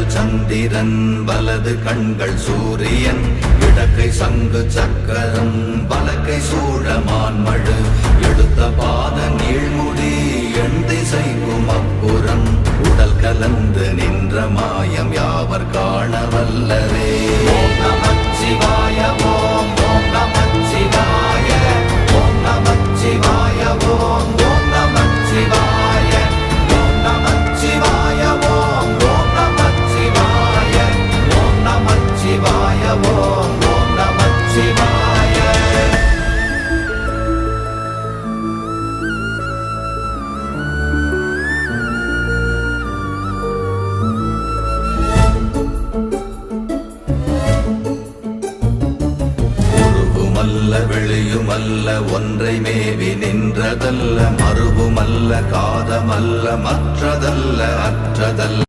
இடங்கள் சந்திரன் வலது கண்கள் சூரியன் இடக்கை சங்கு சக்கரம் வலக்கை சூழமான்மழு எடுத்த பாத நீழ்முடி எண் திசைக்கும் அப்புறம் உடல் கலந்து நின்ற மாயம் யாவர் காண வல்லரே. ஓம் நமச்சிவாய ஓம் ஓம் நமச்சிவாய ஓம் நமச்சிவாய ஓம் ஓம் நமச்சிவாய ஓம் நமச்சிவாய ஓம் ஓம் நமச்சிவாய ஓம் நமச்சிவாய ஓம் ஓம் நமச்சிவாய. வெளியுமல்ல ஒன்றை மேவி நின்றதல்ல மறுவுமல்ல காதமல்ல மற்றதல்ல அற்றதல்ல